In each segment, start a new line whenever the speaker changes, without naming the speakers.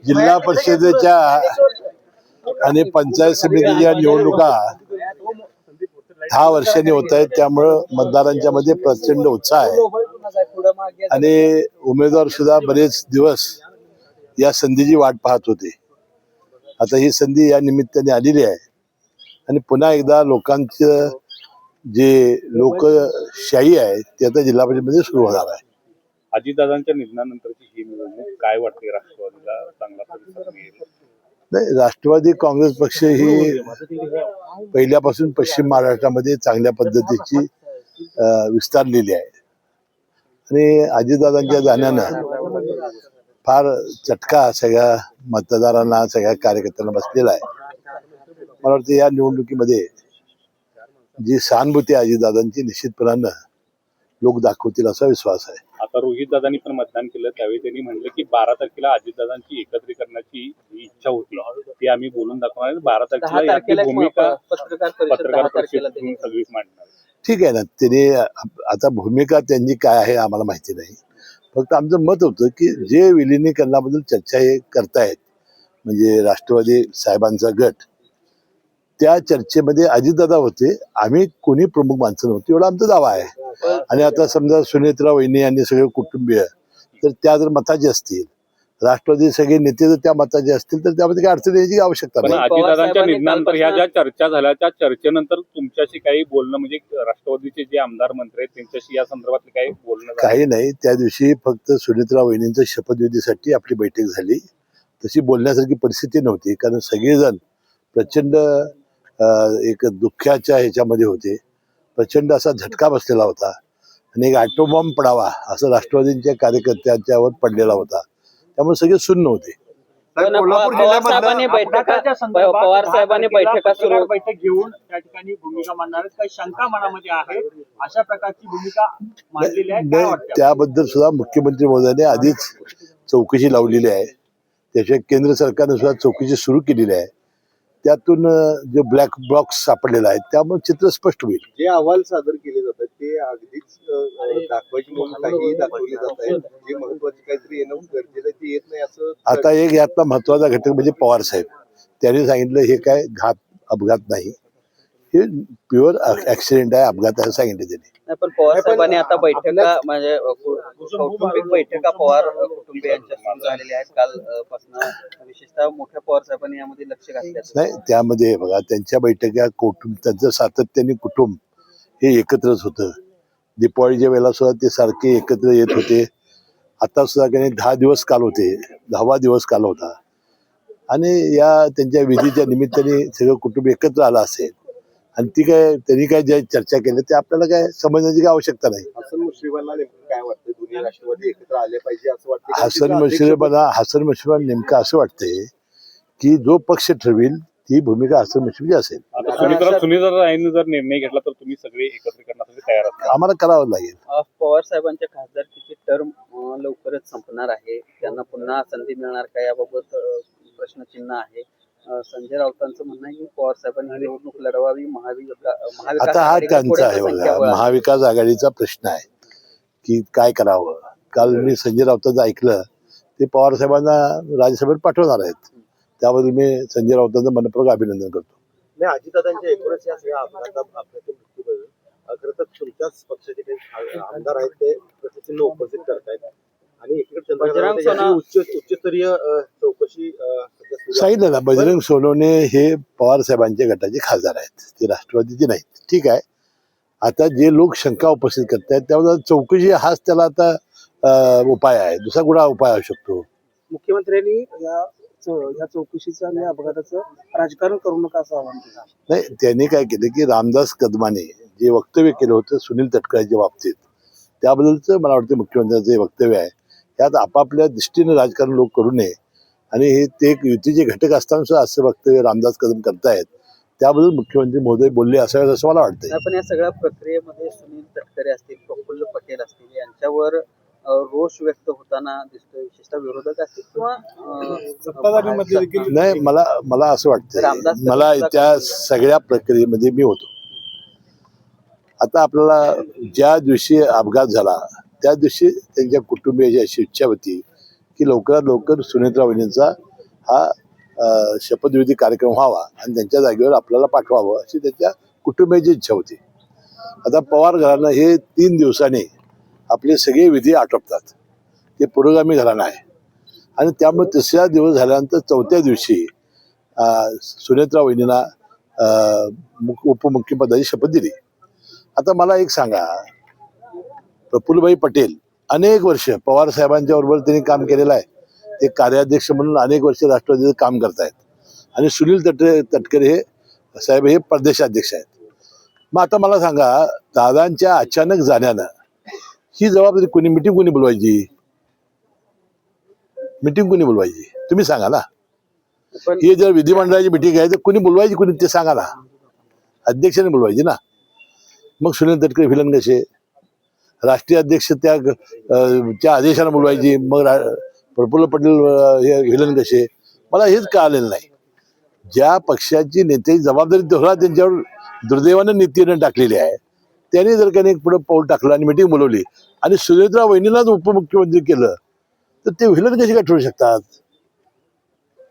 जिल्हा परिषदेच्या आणि पंचायत समितीच्या निवडणुका 10 वर्षांनी होत आहेत, त्यामुळं मतदारांच्या मध्ये प्रचंड उत्साह आहे आणि उमेदवार सुद्धा बरेच दिवस या संधीची वाट पाहत होते. आता ही संधी या निमित्ताने आलेली आहे आणि पुन्हा एकदा लोकांचं जे लोकशाही आहे ते आता जिल्हा परिषदेमध्ये सुरू होणार आहे.
अजितदादांच्या निधनानंतरची ही निवडणूक काय वाटते? राष्ट्रवादीला चांगला प्रतिसाद मिळेल?
नाही, राष्ट्रवादी काँग्रेस पक्ष ही पहिल्यापासून पश्चिम महाराष्ट्रामध्ये चांगल्या पद्धतीची विस्तारलेली आहे आणि अजितदादांच्या जाण्यानं फार चटका सगळ्या मतदारांना, सगळ्या कार्यकर्त्यांना बसलेला आहे. मला वाटतं या निवडणुकीमध्ये जी सहानुभूती आहे अजितदादांची निश्चितपणानं लोक दाखवतील असा विश्वास आहे.
आता रोहितदादांनी पण मतदान केलं, त्यावेळी त्यांनी म्हटलं की 12 तारखेला अजितदादांची एकत्रीकरणाची इच्छा होती, ती आम्ही बोलून दाखवणार. 12 तारखेला याची भूमिका पत्रकार परिषदेतून सगळीच मांडणार.
ठीक आहे ना, त्याने आता भूमिका त्यांची काय आहे आम्हाला माहिती नाही. फक्त आमचं मत होतं की जे विलिनीकरणाबद्दल चर्चा हे करतायत म्हणजे राष्ट्रवादी साहेबांचा गट, त्या चर्चेमध्ये अजितदादा होते, आम्ही कोणी प्रमुख माणसं नव्हती, एवढा आमचा दावा आहे. आणि आता समजा सुनेत्रा वहिनी यांनी सगळे कुटुंबीय तर त्या जर मताचे असतील, राष्ट्रवादी सगळे नेते जर त्या मताचे असतील तर त्यामध्ये काही अडचण यायची आवश्यकता नाही.
अजितदादांच्या निधनानंतर ह्या ज्या चर्चा झाल्या त्या चर्चेनंतर तुमच्याशी काही बोलणं, म्हणजे राष्ट्रवादीचे जे आमदार मंत्री आहेत त्यांच्याशी या संदर्भात काही बोलणं? काही
नाही, त्या दिवशी फक्त सुनेत्रा वहिनींच्या शपथविधीसाठी आपली बैठक झाली. तशी बोलण्यासारखी परिस्थिती नव्हती, कारण सगळेजण प्रचंड एक दुःखाच्या ह्याच्यामध्ये होते. प्रचंड असा झटका बसलेला होता आणि एक ॲटोबॉम्ब पडावा असं राष्ट्रवादींच्या कार्यकर्त्यांच्यावर पडलेला होता, त्यामुळे सगळे सुन्न होते.
पवार साहेबांनी
बैठक घेऊन त्या ठिकाणी भूमिका मांडणार, काही शंका मनामध्ये आहे, अशा प्रकारची भूमिका मांडलेली आहे.
त्याबद्दल सुद्धा मुख्यमंत्री महोदयाने आधीच चौकशी लावलेली आहे. त्याशिवाय केंद्र सरकारने सुद्धा चौकशी सुरू केलेली आहे. त्यातून जो ब्लॅक बॉक्स सापडलेला आहे त्यामुळे चित्र स्पष्ट होईल.
जे अहवाल सादर केले जातात ते अगदीच दाखवायची म्हणून काही दाखवले जात आहेत, जे महत्वाचे काहीतरी येणं गरजेचं ते येत नाही असं.
आता एक यातला महत्वाचा घटक म्हणजे पवार साहेब, त्यांनी सांगितलं हे काय अपघात नाही, हे प्युअर ऍक्सिडेंट आहे, अपघात आहे सांगितलं त्यांनी.
पण पवार साहेबांनी आता बैठका म्हणजे कौटुंबिक बैठका पवार कुटुंबियांच्या सुरू झालेल्या आहेत कालपासून. विशेषतः मोठ्या पवार साहेबांनी यामध्ये लक्ष घातलं
नाही. त्यामध्ये बघा, त्यांच्या बैठका त्यांचं सातत्याने कुटुंब हे एकत्रच होतं. दीपावलीच्या वेळेला सुद्धा ते सारखे एकत्र येत होते. आता सुद्धा काही 10 दिवस काल होते, 10वा दिवस काल होता आणि या त्यांच्या विधीच्या निमित्ताने सगळं कुटुंब एकत्र आलं असेल आणि त्यांनी काय ज्या चर्चा केली ते आपल्याला काय समजण्याची काय आवश्यकता नाही.
हसन मुश्रीफांना नेमकं काय वाटतं, दोन्ही राष्ट्रवादी एकत्र आले पाहिजे असं वाटतं?
हसन मुश्रीफ नेमकं असं वाटतंय की जो पक्ष ठरवेल ती भूमिका हसन मुश्रीफची असेल.
सुनीताताईंनी जर निर्णय घेतला तर तुम्ही सगळे एकत्रीकरणासाठी तयार आहात?
आम्हाला करावं लागेल.
पवार साहेबांच्या खासदारकीची टर्म लवकरच संपणार आहे, त्यांना पुन्हा संधी मिळणार का याबाबत प्रश्नचिन्ह आहे. संजय राऊतांचं म्हणणं आहे की पवार साहेबांनी निवडणूक लढवावी.
आता हा त्यांचा आहे बघा, महाविकास आघाडीचा प्रश्न आहे की काय करावं. काल मी संजय राऊतांचं ऐकलं, ते पवार साहेबांना राज्यसभेत पाठवणार आहेत. त्याबद्दल मी संजय राऊतांचं मनपूर्वक अभिनंदन करतो.
नाही, अजितदादांच्या एकूणच या सगळ्या अपघातातून मृत्यू खरं तर तुमच्याच पक्षाचे काही आमदार आहेत ते प्रश्नचिन्ह उपस्थित करतायत आणि इकडे उच्चस्तरीय चौकशी
सांगितलं ना. बजरंग सोनवणे हे पवार साहेबांच्या गटाचे खासदार आहेत, ते राष्ट्रवादीचे नाहीत. ठीक आहे, आता जे लोक शंका उपस्थित करतायत त्यावर चौकशी हाच त्याला आता उपाय आहे, दुसरा कुठला उपाय असू शकतो.
मुख्यमंत्र्यांनी या चौकशीचं आणि अपघाताचं राजकारण करू नका असं आवाहन केलं.
नाही, त्यांनी काय केलं की रामदास कदमाने जे वक्तव्य केलं होतं सुनील तटकरेच्या बाबतीत, त्याबद्दलचं मला वाटतं मुख्यमंत्र्यांचं जे वक्तव्य आहे त्यात आपापल्या दृष्टीने राजकारण लोक करू नये आणि हे ते एक युतीचे घटक असताना सुद्धा असं वक्तव्य रामदास कदम करतायत, त्याबद्दल मुख्यमंत्री महोदय बोलले असावेत असं मला वाटतंय.
पण या सगळ्या प्रक्रियेमध्ये सुनील तटकरे असतील, प्रफुल्ल पटेल असतील यांच्यावर रोष व्यक्त होताना दिसतोय, विशेषतः विरोधक असतील किंवा
नाही. मला असं वाटतं, मला त्या सगळ्या प्रक्रियेमध्ये मी होतो. आता आपल्याला ज्या दिवशी अपघात झाला त्या दिवशी त्यांच्या कुटुंबियाची अशी इच्छा होती की लवकरात लवकर सुनेत्रा वहिनींचा हा शपथविधी कार्यक्रम व्हावा आणि त्यांच्या जागेवर आपल्याला पाठवावं अशी त्यांच्या कुटुंबियाची इच्छा होती. आता पवार घराणं हे 3 दिवसांनी आपले सगळे विधी आटोपतात. ते पुरोगामी घराणं आहे आणि त्यामुळे 3रा दिवस झाल्यानंतर 4थ्या दिवशी सुनेत्रा वहिनींना उपमुख्यपदाची शपथ दिली. आता मला एक सांगा, प्रफुल्लभाई पटेल अनेक वर्ष पवार साहेबांच्या बरोबर त्यांनी काम केलेलं आहे. ते कार्याध्यक्ष म्हणून अनेक वर्ष राष्ट्रवादीचं काम करतायत आणि सुनील तटकरे हे साहेब हे प्रदेशाध्यक्ष आहेत. मग आता मला सांगा, दादांच्या अचानक जाण्यानं ही जबाबदारी कोणी मिटिंग कोणी बोलवायची? मिटिंग कोणी बोलवायची तुम्ही सांगा ना.
पण
ही जर विधिमंडळाची मिटिंग आहे तर कोणी बोलवायची, कोणी ते सांगा ना. अध्यक्षाने बोलवायची ना. मग सुनील तटकरे विलन कसे? राष्ट्रीय अध्यक्ष त्या आदेशाने बोलवायची. मग प्रफुल्ल पटेल हे विलन कसे? मला हेच कळालेलं नाही. ज्या पक्षाची नेत्याची जबाबदारी तेवढा त्यांच्यावर दुर्दैवानं नीतीने टाकलेली आहे, त्यांनी जर काही पुढे पाऊल टाकलं आणि मिटिंग बोलवली आणि सुनेत्रा वहिनीलाच उपमुख्यमंत्री केलं तर ते विलन कसे काय ठरू शकतात?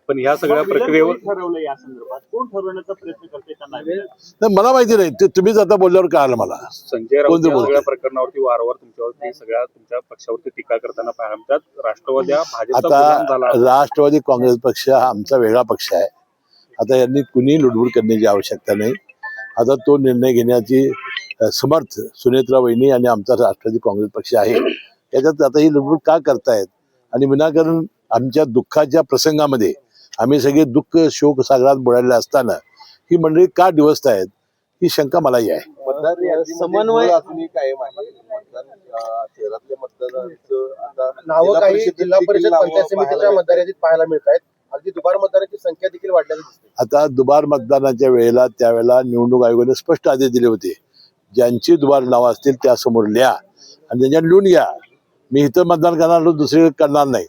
पण ह्या सगळ्या प्रक्रियेवर
ठरवलं या संदर्भात कोण ठरवण्याचा प्रयत्न करते त्यांना
नाही, मला माहिती नाही. ते तुम्हीच आता बोलल्यावर कळालं मला.
संजय
कोण
राऊत
ते
या
बोलतंय?
सगळ्या प्रकरणावरती वारंवार तुमच्यावरती सगळ्या तुमच्या पक्षावरती टीका करताना पाहायला मिळतात. राष्ट्रवादी हा भाजपचा गुलाम झाला.
आता राष्ट्रवादी काँग्रेस पक्ष हा आमचा वेगळा पक्ष आहे. आता यांनी कुणी लुडबुड करण्याची आवश्यकता नाही. आता तो निर्णय घेण्याची समर्थ सुनेत्रा वहिनी आणि आमचा राष्ट्रवादी काँग्रेस पक्ष आहे. याच्यात आता ही लुडबुड का करतायत आणि विनाकारण आमच्या दुःखाच्या प्रसंगामध्ये आम्ही सगळे दुःख शोक सागरात बुडालेले असताना ही मंडळी का डिवचतायत ही शंका मलाही आहे.
मतदार यादीमध्ये
समन्वय-
मूळ अजूनही कायम आहे. मतदान शहरातल्या मतदारांचं आता
नावं काही जिल्हा परिषद
नावं
पंचायत समितीच्या
पाहायला
मतदार यादीत पाहायला मिळत आहेत. अगदी दुबार मतदारांची संख्या देखील वाढलेली दिसते.
आता दुबार मतदानाच्या वेळेला त्यावेळेला निवडणूक आयोगाने स्पष्ट आदेश दिले होते, ज्यांची दुबार नावं असतील त्या समोर लिहा आणि त्यांच्यावर लिहून घ्या. मी इथं मतदान करणार, दुसरे करणार नाही,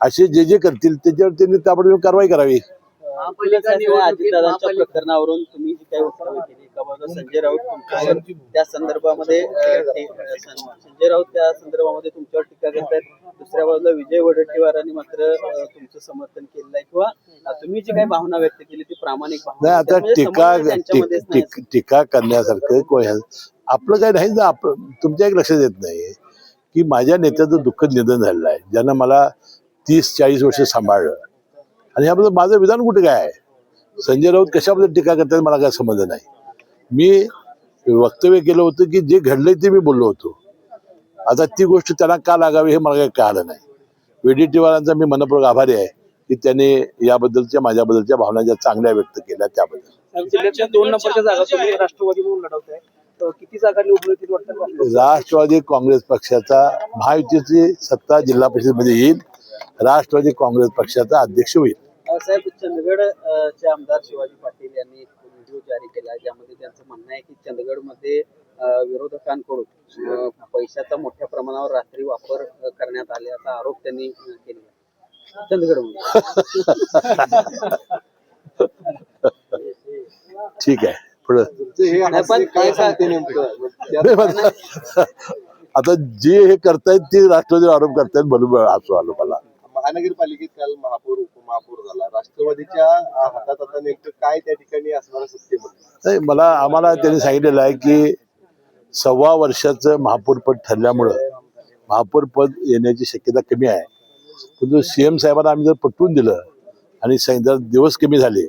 असे जे जे करतील त्याच्यावर त्यांनी ताबडतोब कारवाई करावी.
अजितदादांच्या प्रकरणावरून तुम्ही जी काही वक्तव्य केली का बाबा संजय राऊत तुमच्यावर त्या संदर्भामध्ये संजय राऊत त्या संदर्भामध्ये तुमच्यावर टीका करतायत. दुसऱ्या बाजूला विजय वडेट्टीवारांनी मात्र तुमचं समर्थन केलेलं आहे किंवा तुम्ही जी काही भावना व्यक्त केली ती प्रामाणिक भावना
नाही,
आहे.
आता
त्यामुळे समन्वय त्यांच्यामध्येच नाही.
टीका करण्यासारखं आपलं काही नाही ना. तुमच्या एक लक्षात येत नाही की माझ्या नेत्याचं दुःखद निधन झालेलं आहे, ज्यानं मला 30-40 वर्ष सांभाळलं आणि ह्याबद्दल माझं विधान कुठे काय आहे? संजय राऊत कशाबद्दल टीका करतात मला काय समज नाही. मी वक्तव्य केलं होतं की जे घडलंय ते मी बोललो होतो. आता ती गोष्ट त्यांना का लागावी हे मला काही कळालं नाही. वडेट्टीवारांचा मी मनपूर्वक आभारी आहे की त्याने याबद्दलच्या माझ्याबद्दलच्या भावना ज्या चांगल्या व्यक्त केल्या त्याबद्दल.
जिल्ह्याच्या 2 नंबरच्या जागा तुम्ही राष्ट्रवादी म्हणून लढवताय. किती जागा निवडून येतील वाटतं?
राष्ट्रवादी काँग्रेस पक्षाचा महायुतीची सत्ता जिल्हा परिषदेमध्ये येईल. राष्ट्रवादी काँग्रेस पक्षाचा अध्यक्ष होईल.
साहेब, चंदगडचे आमदार शिवाजी पाटील यांनी एक व्हिडिओ जारी केला ज्यामध्ये त्यांचं म्हणणं आहे की चंदगडमध्ये विरोधकांकडून पैशाचा मोठ्या प्रमाणावर रात्री वापर करण्यात आल्याचा आरोप त्यांनी केला चंदगडमध्ये.
ठीक आहे, पुढं
हे
नाही, पण
काय
एका-
सांगते नेमकं?
आता जे हे करतायत ते राष्ट्रवादी आरोप करतायत म्हणून असं आलो मला.
महानगरपालिकेत काल महापौर उपमहापौर झाला. राष्ट्रवादीच्या हातात आता नेमकं काय त्या ठिकाणी असणार सत्तेमध्ये?
नाही, आम्हाला त्यांनी सांगितलेलं आहे की 1.25 वर्षाचं महापौर पद ठरल्यामुळं महापौर पद येण्याची शक्यता कमी आहे. पण CM साहेबांना आम्ही जर पटवून दिलं आणि जर दिवस कमी झाले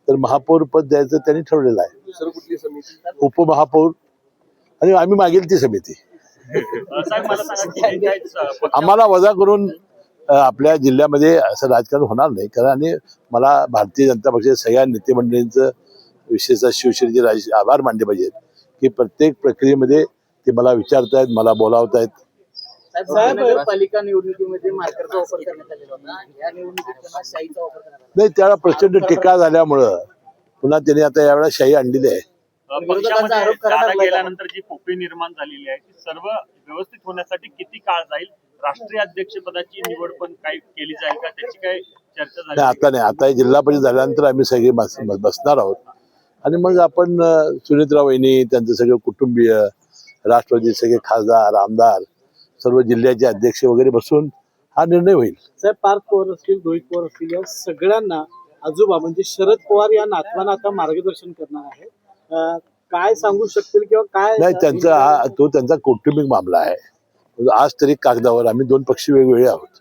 तर महापौर पद द्यायचं त्यांनी ठरवलेलं आहे.
दुसरं कुठली समिती?
उपमहापौर आणि आम्ही मागेल ती समिती.
साहेब मला सांगा की काय
आम्हाला वजा करून आपल्या जिल्ह्यामध्ये असं राजकारण होणार नाही. कारण आणि मला भारतीय जनता पक्षाच्या सगळ्या नेते मंडळींचं विशेषतः शिवसेनेचे आभार मानले पाहिजेत की प्रत्येक प्रक्रियेमध्ये ते मला विचारतायत, मला बोलावतायत.
पालिका निवडणुकीमध्ये मार्करचा वापर करण्यात आलेला होता. या निवडणुकीत पुन्हा शाईचा वापर करण्यात आला.
नाही, त्याला प्रचंड टीका झाल्यामुळं पुन्हा त्यांनी आता यावेळेला शाही आणलेली आहे.
पक्षामध्ये
आरोप करायला
जागा
लागला.
गेल्यानंतर जी पोकळी निर्माण झालेली आहे ती सर्व व्यवस्थित होण्यासाठी किती काळ जाईल? राष्ट्रीय अध्यक्षपदाची निवड पण काय केली जाईल का? त्याची काय चर्चा झाली?
नाही, आता नाही. आता जिल्हा परिषद झाल्यानंतर आम्ही सगळे बसणार आहोत आणि मग आपण सुनेत्रा वहिनी, त्यांचं सगळं कुटुंबीय, राष्ट्रवादी सगळे खासदार, आमदार, सर्व जिल्ह्याचे अध्यक्ष वगैरे बसून हा निर्णय होईल.
साहेब, पार्थ पवार असतील, रोहित पवार असतील, या सगळ्यांना आजोबा म्हणजे शरद पवार या नातवांना आता मार्गदर्शन करणार आहे. काय सांगू शकतील किंवा काय
नाही, त्यांचा तो त्यांचा कौटुंबिक मामला आहे. आज तरी कागदावर आम्ही दोन पक्षी वेगवेगळे आहोत.